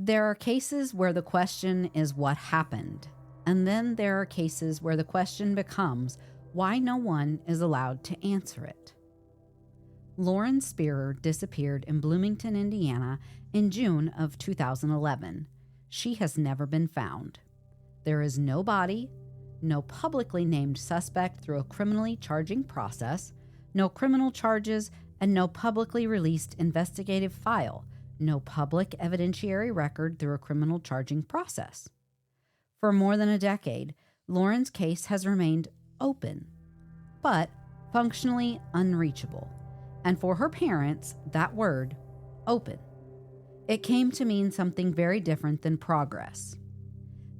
There are cases where the question is what happened, and then there are cases where the question becomes why no one is allowed to answer it. Lauren Spierer disappeared in Bloomington, Indiana in June of 2011. She has never been found. There is no body, no publicly named suspect through a criminally charging process, no criminal charges, and no publicly released investigative file, no public evidentiary record through a criminal charging process. For more than a decade, Lauren's case has remained open, but functionally unreachable. And for her parents, that word, open, it came to mean something very different than progress.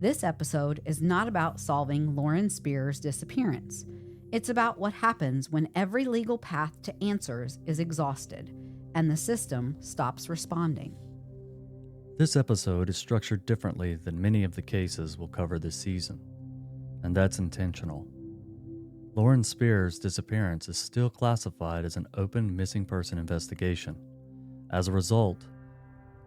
This episode is not about solving Lauren Spierer's disappearance. It's about what happens when every legal path to answers is exhausted and the system stops responding. This episode is structured differently than many of the cases we'll cover this season, and that's intentional. Lauren Spierer's disappearance is still classified as an open missing person investigation. As a result,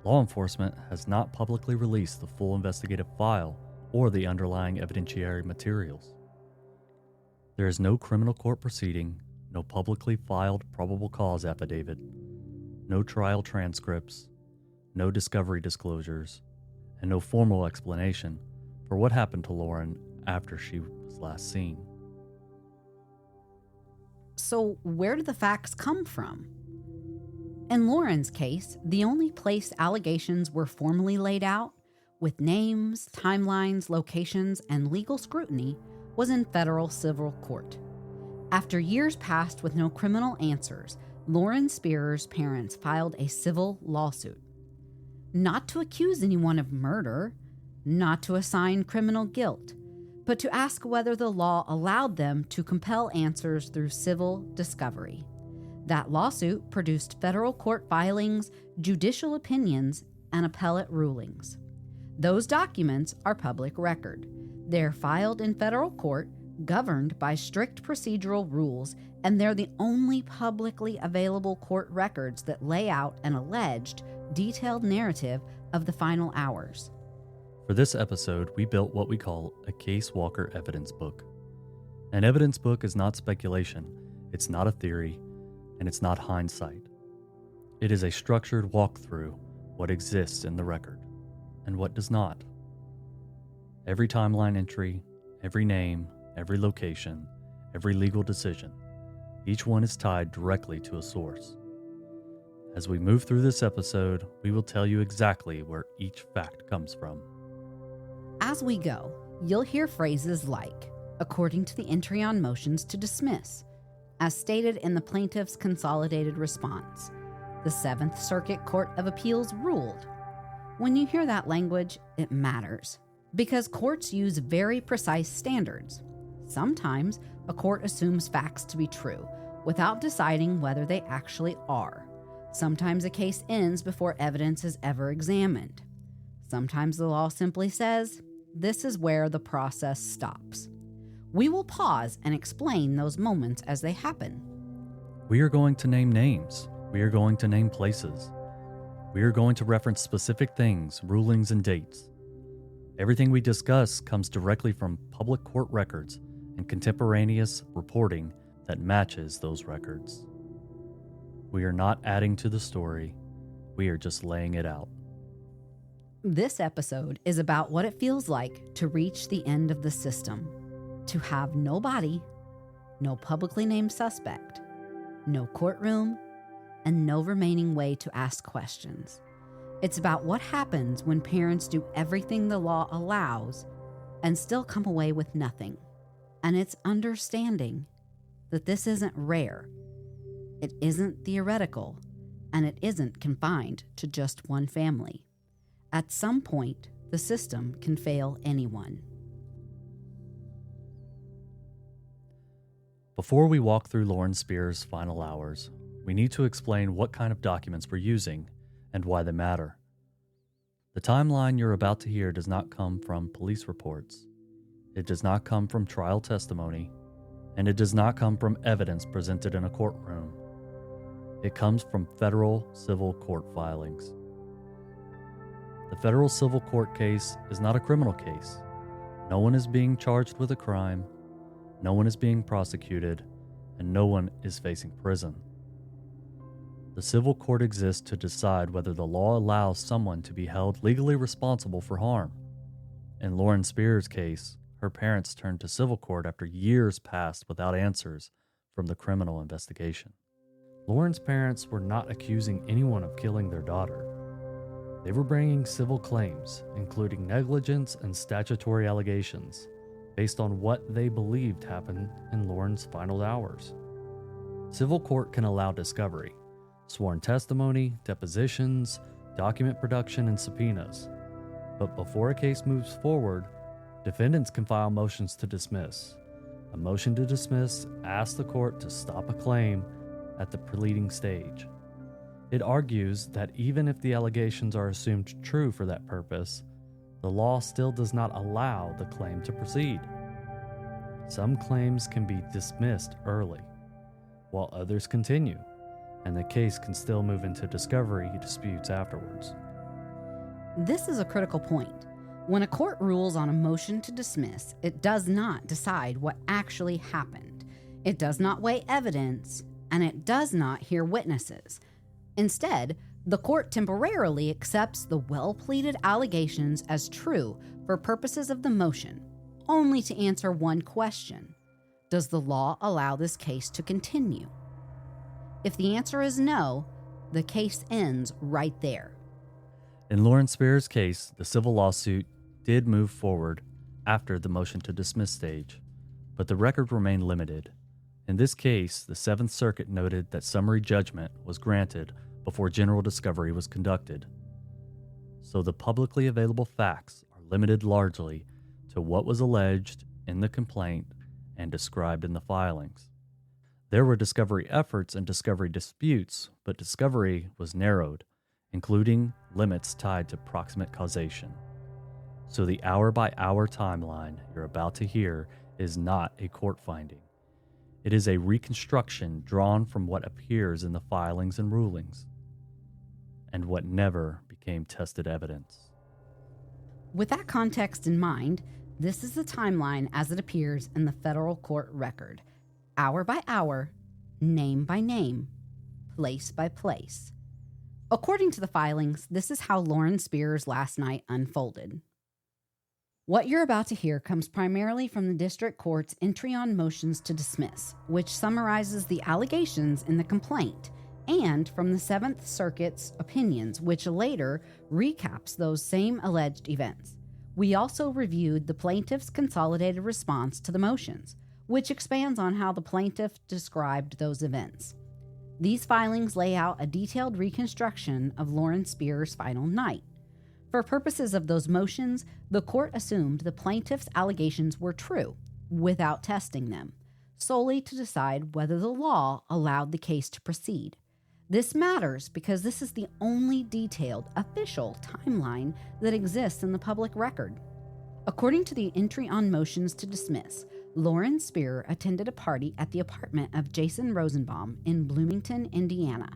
law enforcement has not publicly released the full investigative file or the underlying evidentiary materials. There is no criminal court proceeding, no publicly filed probable cause affidavit, no trial transcripts, no discovery disclosures, and no formal explanation for what happened to Lauren after she was last seen. So where do the facts come from? In Lauren's case, the only place allegations were formally laid out, with names, timelines, locations, and legal scrutiny, was in federal civil court. After years passed with no criminal answers, Lauren Spierer's parents filed a civil lawsuit. Not to accuse anyone of murder, not to assign criminal guilt, but to ask whether the law allowed them to compel answers through civil discovery. That lawsuit produced federal court filings, judicial opinions, and appellate rulings. Those documents are public record. They're filed in federal court, governed by strict procedural rules, and they're the only publicly available court records that lay out an alleged, detailed narrative of the final hours. For this episode, we built what we call a Casewalker evidence book. An evidence book is not speculation, it's not a theory, and it's not hindsight. It is a structured walkthrough what exists in the record and what does not. Every timeline entry, every name, every location, every legal decision, each one is tied directly to a source. As we move through this episode, we will tell you exactly where each fact comes from. As we go, you'll hear phrases like, according to the entry on motions to dismiss, as stated in the plaintiff's consolidated response. The Seventh Circuit Court of Appeals ruled. When you hear that language, it matters, because courts use very precise standards. Sometimes a court assumes facts to be true, without deciding whether they actually are. Sometimes a case ends before evidence is ever examined. Sometimes the law simply says, this is where the process stops. We will pause and explain those moments as they happen. We are going to name names. We are going to name places. We are going to reference specific things, rulings, and dates. Everything we discuss comes directly from public court records and contemporaneous reporting that matches those records. We are not adding to the story. We are just laying it out. This episode is about what it feels like to reach the end of the system, to have no body, no publicly named suspect, no courtroom, and no remaining way to ask questions. It's about what happens when parents do everything the law allows and still come away with nothing. And it's understanding that this isn't rare, it isn't theoretical, and it isn't confined to just one family. At some point, the system can fail anyone. Before we walk through Lauren Spierer's final hours, we need to explain what kind of documents we're using and why they matter. The timeline you're about to hear does not come from police reports. It does not come from trial testimony, and it does not come from evidence presented in a courtroom. It comes from federal civil court filings. The federal civil court case is not a criminal case. No one is being charged with a crime, no one is being prosecuted, and no one is facing prison. The civil court exists to decide whether the law allows someone to be held legally responsible for harm. In Lauren Spierer's case, her parents turned to civil court after years passed without answers from the criminal investigation. Lauren's parents were not accusing anyone of killing their daughter. They were bringing civil claims, including negligence and statutory allegations, based on what they believed happened in Lauren's final hours. Civil court can allow discovery, sworn testimony, depositions, document production, and subpoenas. But before a case moves forward, defendants can file motions to dismiss. A motion to dismiss asks the court to stop a claim at the pleading stage. It argues that even if the allegations are assumed true for that purpose, the law still does not allow the claim to proceed. Some claims can be dismissed early, while others continue, and the case can still move into discovery disputes afterwards. This is a critical point. When a court rules on a motion to dismiss, it does not decide what actually happened. It does not weigh evidence, and it does not hear witnesses. Instead, the court temporarily accepts the well-pleaded allegations as true for purposes of the motion, only to answer one question: does the law allow this case to continue? If the answer is no, the case ends right there. In Lauren Spierer's case, the civil lawsuit did move forward after the motion to dismiss stage, but the record remained limited. In this case, the Seventh Circuit noted that summary judgment was granted before general discovery was conducted. So the publicly available facts are limited largely to what was alleged in the complaint and described in the filings. There were discovery efforts and discovery disputes, but discovery was narrowed, including limits tied to proximate causation. So the hour-by-hour timeline you're about to hear is not a court finding. It is a reconstruction drawn from what appears in the filings and rulings, and what never became tested evidence. With that context in mind, this is the timeline as it appears in the federal court record, hour by hour, name by name, place by place. According to the filings, this is how Lauren Spierer's last night unfolded. What you're about to hear comes primarily from the district court's entry on motions to dismiss, which summarizes the allegations in the complaint, and from the Seventh Circuit's opinions, which later recaps those same alleged events. We also reviewed the plaintiff's consolidated response to the motions, which expands on how the plaintiff described those events. These filings lay out a detailed reconstruction of Lauren Spierer's final night. For purposes of those motions, the court assumed the plaintiff's allegations were true, without testing them, solely to decide whether the law allowed the case to proceed. This matters because this is the only detailed, official timeline that exists in the public record. According to the entry on motions to dismiss, Lauren Spierer attended a party at the apartment of Jason Rosenbaum in Bloomington, Indiana.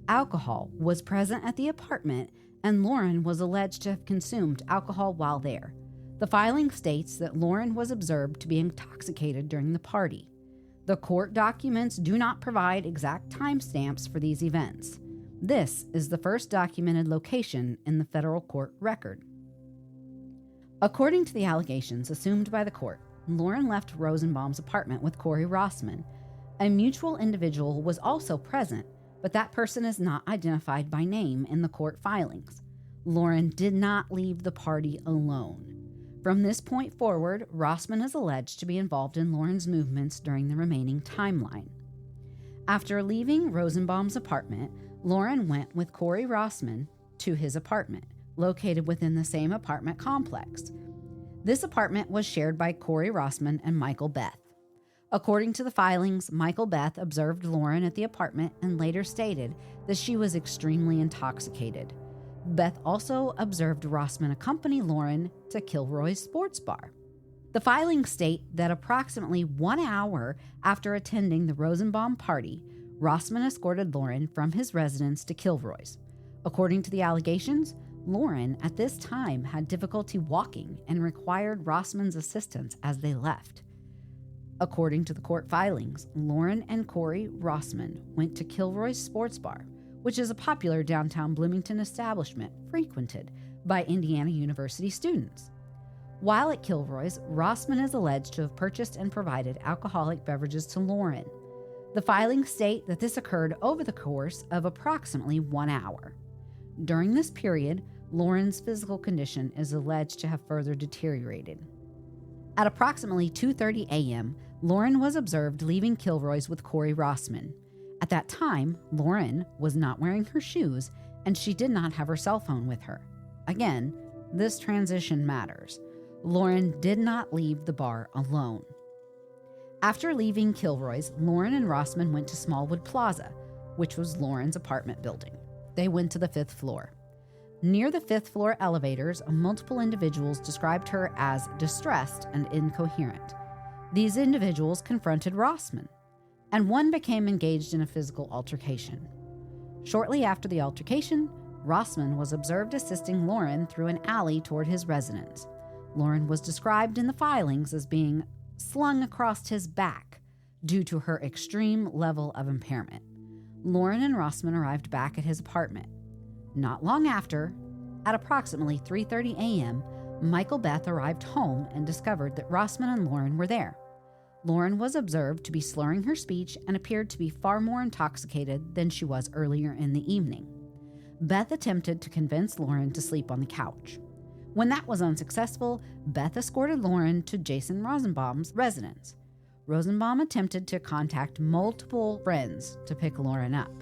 Alcohol was present at the apartment, and Lauren was alleged to have consumed alcohol while there. The filing states that Lauren was observed to be intoxicated during the party. The court documents do not provide exact timestamps for these events. This is the first documented location in the federal court record. According to the allegations assumed by the court, Lauren left Rosenbaum's apartment with Corey Rossman. A mutual individual was also present, but that person is not identified by name in the court filings. Lauren did not leave the party alone. From this point forward, Rossman is alleged to be involved in Lauren's movements during the remaining timeline. After leaving Rosenbaum's apartment, Lauren went with Corey Rossman to his apartment, located within the same apartment complex. This apartment was shared by Corey Rossman and Michael Beth. According to the filings, Michael Beth observed Lauren at the apartment and later stated that she was extremely intoxicated. Beth also observed Rossman accompany Lauren to Kilroy's sports bar. The filings state that approximately 1 hour after attending the Rosenbaum party, Rossman escorted Lauren from his residence to Kilroy's. According to the allegations, Lauren, at this time, had difficulty walking and required Rossman's assistance as they left. According to the court filings, Lauren and Corey Rossman went to Kilroy's Sports Bar, which is a popular downtown Bloomington establishment frequented by Indiana University students. While at Kilroy's, Rossman is alleged to have purchased and provided alcoholic beverages to Lauren. The filings state that this occurred over the course of approximately 1 hour. During this period, Lauren's physical condition is alleged to have further deteriorated. At approximately 2:30 a.m., Lauren was observed leaving Kilroy's with Corey Rossman. At that time, Lauren was not wearing her shoes and she did not have her cell phone with her. Again, this transition matters. Lauren did not leave the bar alone. After leaving Kilroy's, Lauren and Rossman went to Smallwood Plaza, which was Lauren's apartment building. They went to the 5th floor. Near the 5th floor elevators, multiple individuals described her as distressed and incoherent. These individuals confronted Rossman, and one became engaged in a physical altercation. Shortly after the altercation, Rossman was observed assisting Lauren through an alley toward his residence. Lauren was described in the filings as being slung across his back due to her extreme level of impairment. Lauren and Rossman arrived back at his apartment. Not long after, at approximately 3:30 a.m., Michael Beth arrived home and discovered that Rossman and Lauren were there. Lauren was observed to be slurring her speech and appeared to be far more intoxicated than she was earlier in the evening. Beth attempted to convince Lauren to sleep on the couch. When that was unsuccessful, Beth escorted Lauren to Jason Rosenbaum's residence. Rosenbaum attempted to contact multiple friends to pick Lauren up,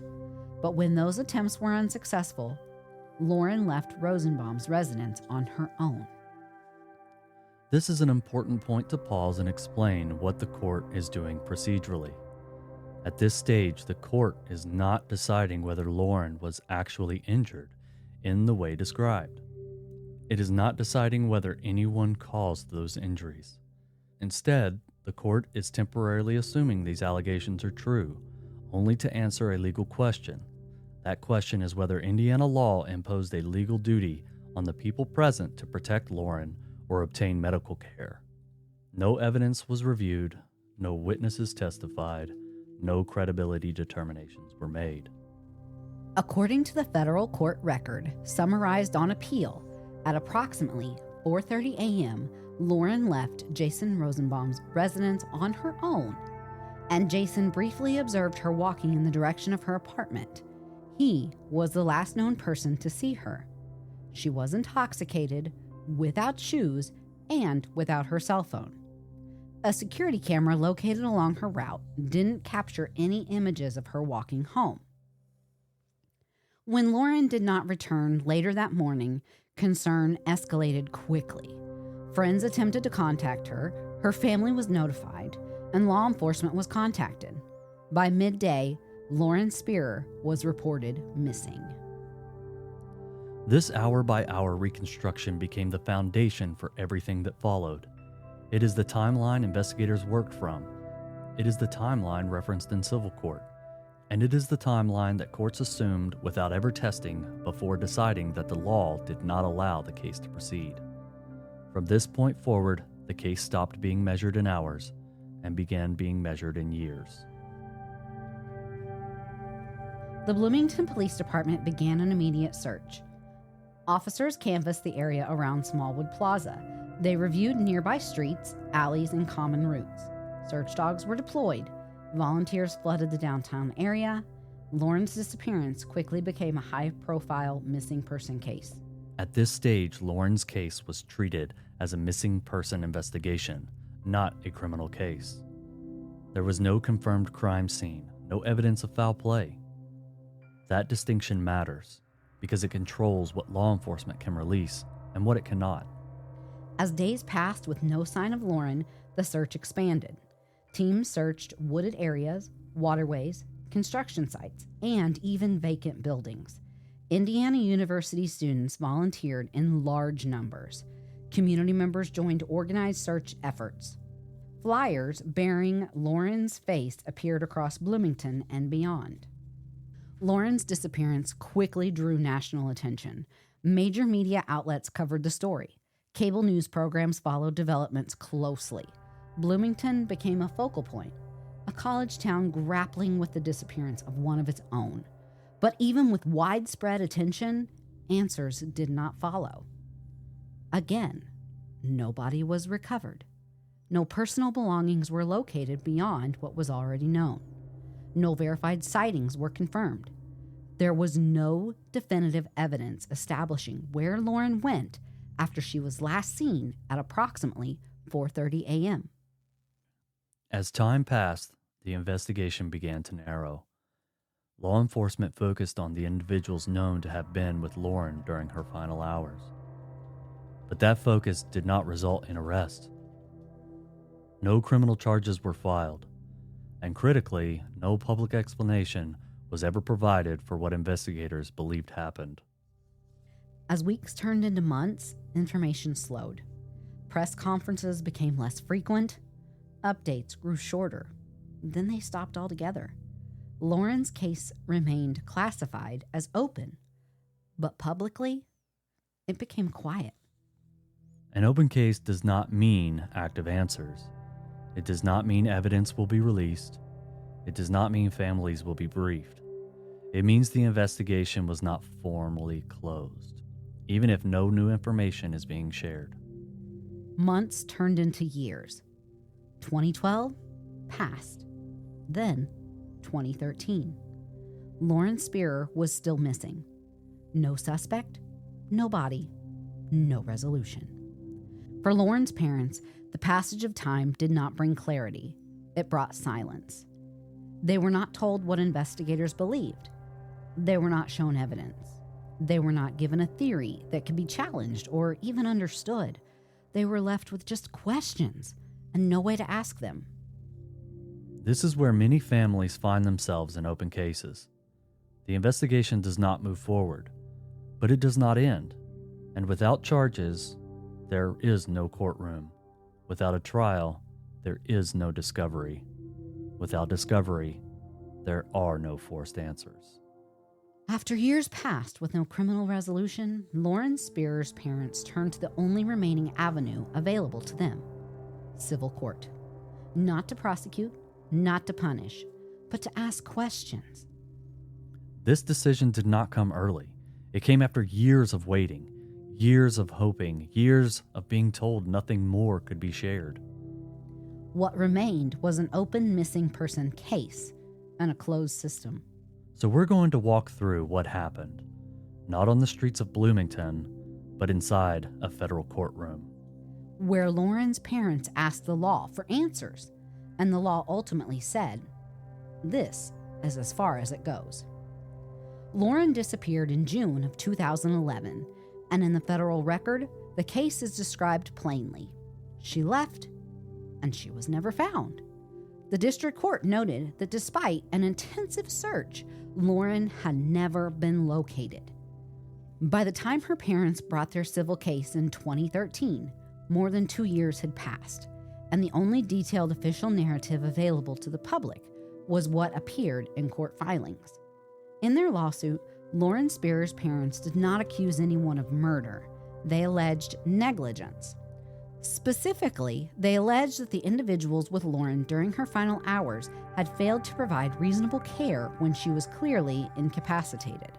but when those attempts were unsuccessful, Lauren left Rosenbaum's residence on her own. This is an important point to pause and explain what the court is doing procedurally. At this stage, the court is not deciding whether Lauren was actually injured in the way described. It is not deciding whether anyone caused those injuries. Instead, the court is temporarily assuming these allegations are true, only to answer a legal question. That question is whether Indiana law imposed a legal duty on the people present to protect Lauren or obtain medical care. No evidence was reviewed, no witnesses testified, no credibility determinations were made. According to the federal court record, summarized on appeal, at approximately 4:30 a.m., Lauren left Jason Rosenbaum's residence on her own, and Jason briefly observed her walking in the direction of her apartment. He was the last known person to see her. She was intoxicated, without shoes, and without her cell phone. A security camera located along her route didn't capture any images of her walking home. When Lauren did not return later that morning, concern escalated quickly. Friends attempted to contact her, her family was notified, and law enforcement was contacted. By midday, Lauren Spierer was reported missing. This hour-by-hour reconstruction became the foundation for everything that followed. It is the timeline investigators worked from. It is the timeline referenced in civil court. And it is the timeline that courts assumed without ever testing before deciding that the law did not allow the case to proceed. From this point forward, the case stopped being measured in hours and began being measured in years. The Bloomington Police Department began an immediate search. Officers canvassed the area around Smallwood Plaza. They reviewed nearby streets, alleys, and common routes. Search dogs were deployed. Volunteers flooded the downtown area. Lauren's disappearance quickly became a high-profile missing person case. At this stage, Lauren's case was treated as a missing person investigation, not a criminal case. There was no confirmed crime scene, no evidence of foul play. That distinction matters because it controls what law enforcement can release and what it cannot. As days passed with no sign of Lauren, the search expanded. Teams searched wooded areas, waterways, construction sites, and even vacant buildings. Indiana University students volunteered in large numbers. Community members joined organized search efforts. Flyers bearing Lauren's face appeared across Bloomington and beyond. Lauren's disappearance quickly drew national attention. Major media outlets covered the story. Cable news programs followed developments closely. Bloomington became a focal point, a college town grappling with the disappearance of one of its own. But even with widespread attention, answers did not follow. Again, nobody was recovered. No personal belongings were located beyond what was already known. No verified sightings were confirmed. There was no definitive evidence establishing where Lauren went after she was last seen at approximately 4:30 a.m. As time passed, the investigation began to narrow. Law enforcement focused on the individuals known to have been with Lauren during her final hours. But that focus did not result in arrest. No criminal charges were filed, and critically, no public explanation was ever provided for what investigators believed happened. As weeks turned into months, information slowed. Press conferences became less frequent. Updates grew shorter. Then they stopped altogether. Lauren's case remained classified as open, but publicly, it became quiet. An open case does not mean active answers. It does not mean evidence will be released. It does not mean families will be briefed. It means the investigation was not formally closed, even if no new information is being shared. Months turned into years. 2012 passed. Then 2013. Lauren Spierer was still missing. No suspect, no body, no resolution. For Lauren's parents, the passage of time did not bring clarity. It brought silence. They were not told what investigators believed. They were not shown evidence. They were not given a theory that could be challenged or even understood. They were left with just questions and no way to ask them. This is where many families find themselves in open cases. The investigation does not move forward, but it does not end. And without charges, there is no courtroom. Without a trial, there is no discovery. Without discovery, there are no forced answers. After years passed with no criminal resolution, Lauren Spierer's parents turned to the only remaining avenue available to them: civil court. Not to prosecute, not to punish, but to ask questions. This decision did not come early. It came after years of waiting, years of hoping, years of being told nothing more could be shared. What remained was an open missing person case and a closed system. So we're going to walk through what happened, not on the streets of Bloomington, but inside a federal courtroom. Where Lauren's parents asked the law for answers, and the law ultimately said, this is as far as it goes. Lauren disappeared in June of 2011, and in the federal record, the case is described plainly. She left, and she was never found. The district court noted that despite an intensive search, Lauren had never been located. By the time her parents brought their civil case in 2013, more than 2 years had passed, and the only detailed official narrative available to the public was what appeared in court filings. In their lawsuit, Lauren Spierer's parents did not accuse anyone of murder. They alleged negligence. Specifically, they alleged that the individuals with Lauren during her final hours had failed to provide reasonable care when she was clearly incapacitated.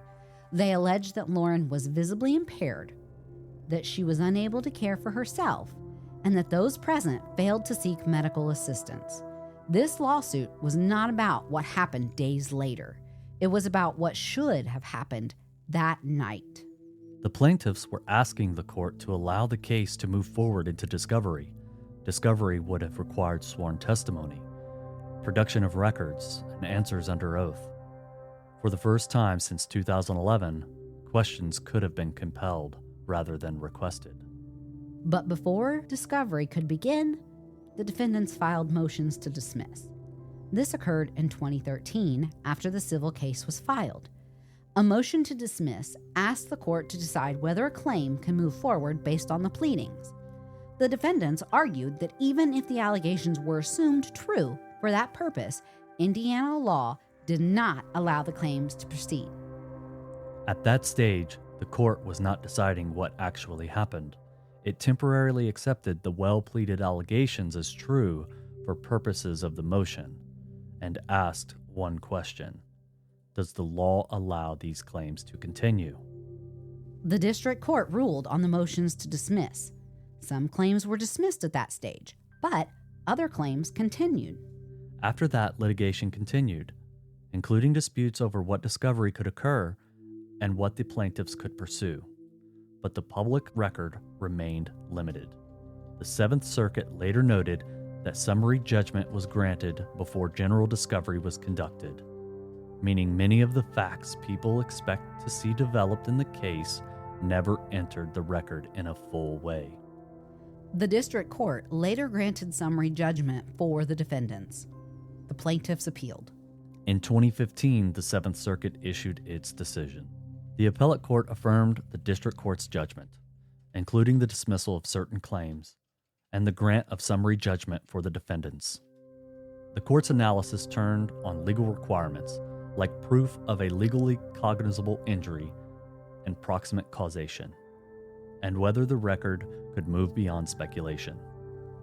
They alleged that Lauren was visibly impaired, that she was unable to care for herself, and that those present failed to seek medical assistance. This lawsuit was not about what happened days later. It was about what should have happened that night. The plaintiffs were asking the court to allow the case to move forward into discovery. Discovery would have required sworn testimony, production of records, and answers under oath. For the first time since 2011, questions could have been compelled rather than requested. But before discovery could begin, the defendants filed motions to dismiss. This occurred in 2013 after the civil case was filed. A motion to dismiss asked the court to decide whether a claim can move forward based on the pleadings. The defendants argued that even if the allegations were assumed true for that purpose, Indiana law did not allow the claims to proceed. At that stage, The court was not deciding what actually happened. It temporarily accepted the well-pleaded allegations as true for purposes of the motion and asked one question: does the law allow these claims to continue? The district court ruled on the motions to dismiss. Some claims were dismissed at that stage, but other claims continued. After that, litigation continued, including disputes over what discovery could occur and what the plaintiffs could pursue. But the public record remained limited. The Seventh Circuit later noted that summary judgment was granted before general discovery was conducted, meaning many of the facts people expect to see developed in the case never entered the record in a full way. The district court later granted summary judgment for the defendants. The plaintiffs appealed. In 2015, the Seventh Circuit issued its decision. The appellate court affirmed the district court's judgment, including the dismissal of certain claims and the grant of summary judgment for the defendants. The court's analysis turned on legal requirements like proof of a legally cognizable injury and proximate causation, and whether the record could move beyond speculation.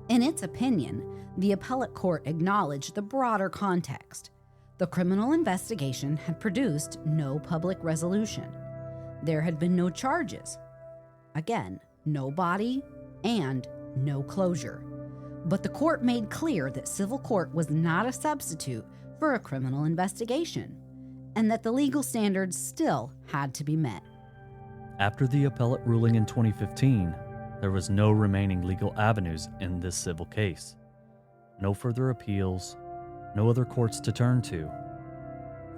In its opinion, the appellate court acknowledged the broader context. The criminal investigation had produced no public resolution. There had been no charges. Again, no body and no closure. But the court made clear that civil court was not a substitute for a criminal investigation, and that the legal standards still had to be met. After the appellate ruling in 2015, there was no remaining legal avenues in this civil case. No further appeals, no other courts to turn to.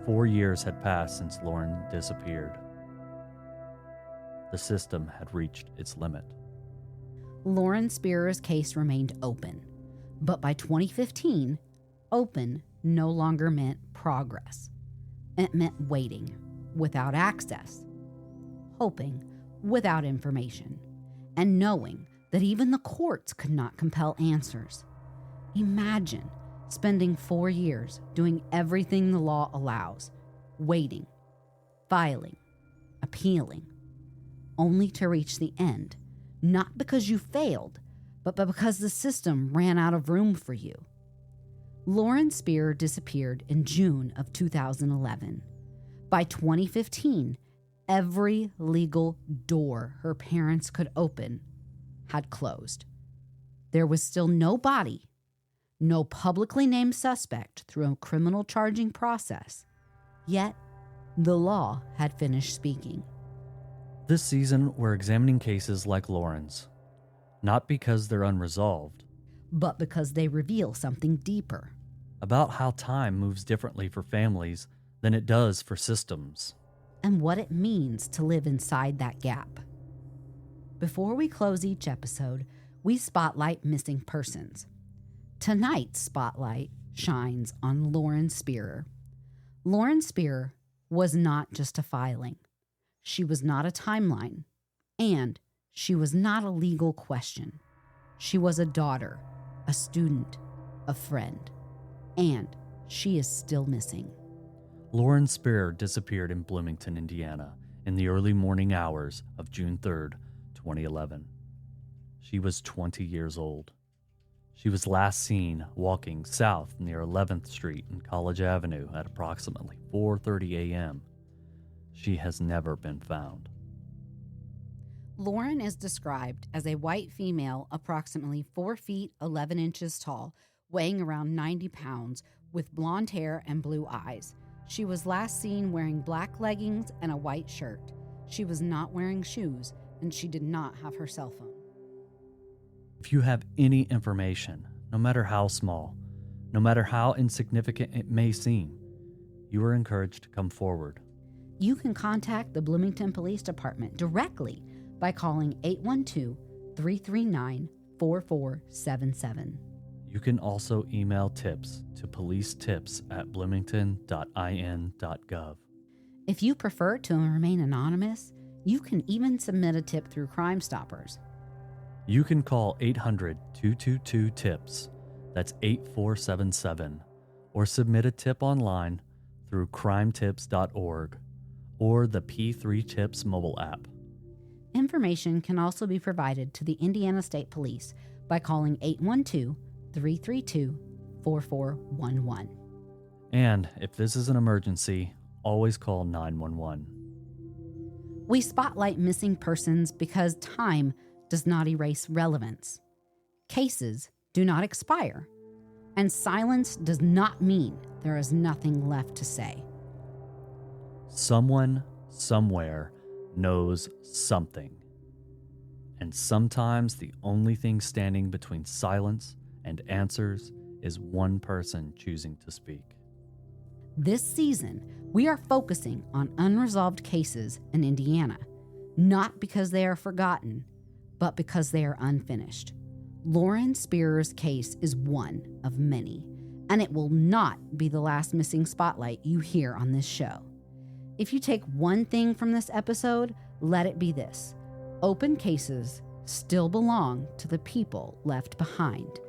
4 years had passed since Lauren disappeared. The system had reached its limit. Lauren Spierer's case remained open, but by 2015, open no longer meant progress. It meant waiting without access, hoping without information, and knowing that even the courts could not compel answers. Imagine spending 4 years doing everything the law allows, waiting, filing, appealing, only to reach the end, not because you failed, but because the system ran out of room for you. Lauren Spierer disappeared in June of 2011. By 2015, every legal door her parents could open had closed. There was still no body, no publicly named suspect through a criminal charging process. Yet, the law had finished speaking. This season, we're examining cases like Lauren's, not because they're unresolved, but because they reveal something deeper. About how time moves differently for families than it does for systems. And what it means to live inside that gap. Before we close each episode, we spotlight missing persons. Tonight's spotlight shines on Lauren Spierer. Lauren Spierer was not just a filing. She was not a timeline. And she was not a legal question. She was a daughter, a student, a friend. And she is still missing. Lauren Spierer disappeared in Bloomington, Indiana, in the early morning hours of June 3rd, 2011. She was 20 years old. She was last seen walking south near 11th Street and College Avenue at approximately 4:30 a.m. She has never been found. Lauren is described as a white female approximately 4 feet 11 inches tall, weighing around 90 pounds, with blonde hair and blue eyes. She was last seen wearing black leggings and a white shirt. She was not wearing shoes, and she did not have her cell phone. If you have any information, no matter how small, no matter how insignificant it may seem, you are encouraged to come forward. You can contact the Bloomington Police Department directly by calling 812-339-4477. You can also email tips to policetips@bloomington.in.gov. If you prefer to remain anonymous, you can even submit a tip through Crime Stoppers. You can call 800-222-TIPS, that's 8477, or submit a tip online through crimetips.org, or the P3 Tips mobile app. Information can also be provided to the Indiana State Police by calling 812-332-4411. And if this is an emergency, always call 911. We spotlight missing persons because time does not erase relevance. Cases do not expire, and silence does not mean there is nothing left to say. Someone, somewhere, knows something. And sometimes the only thing standing between silence and answers is one person choosing to speak. This season, we are focusing on unresolved cases in Indiana, not because they are forgotten, but because they are unfinished. Lauren Spierer's case is one of many, and it will not be the last missing spotlight you hear on this show. If you take one thing from this episode, let it be this: open cases still belong to the people left behind,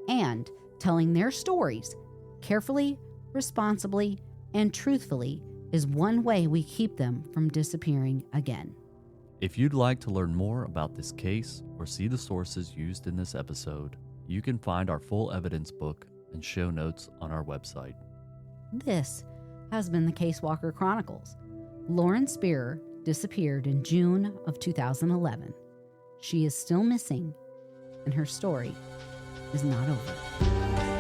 and telling their stories carefully, responsibly, and truthfully is one way we keep them from disappearing again. If you'd like to learn more about this case or see the sources used in this episode, you can find our full evidence book and show notes on our website. This has been the Casewalker Chronicles. Lauren Spierer disappeared in June of 2011. She is still missing, and her story is not over.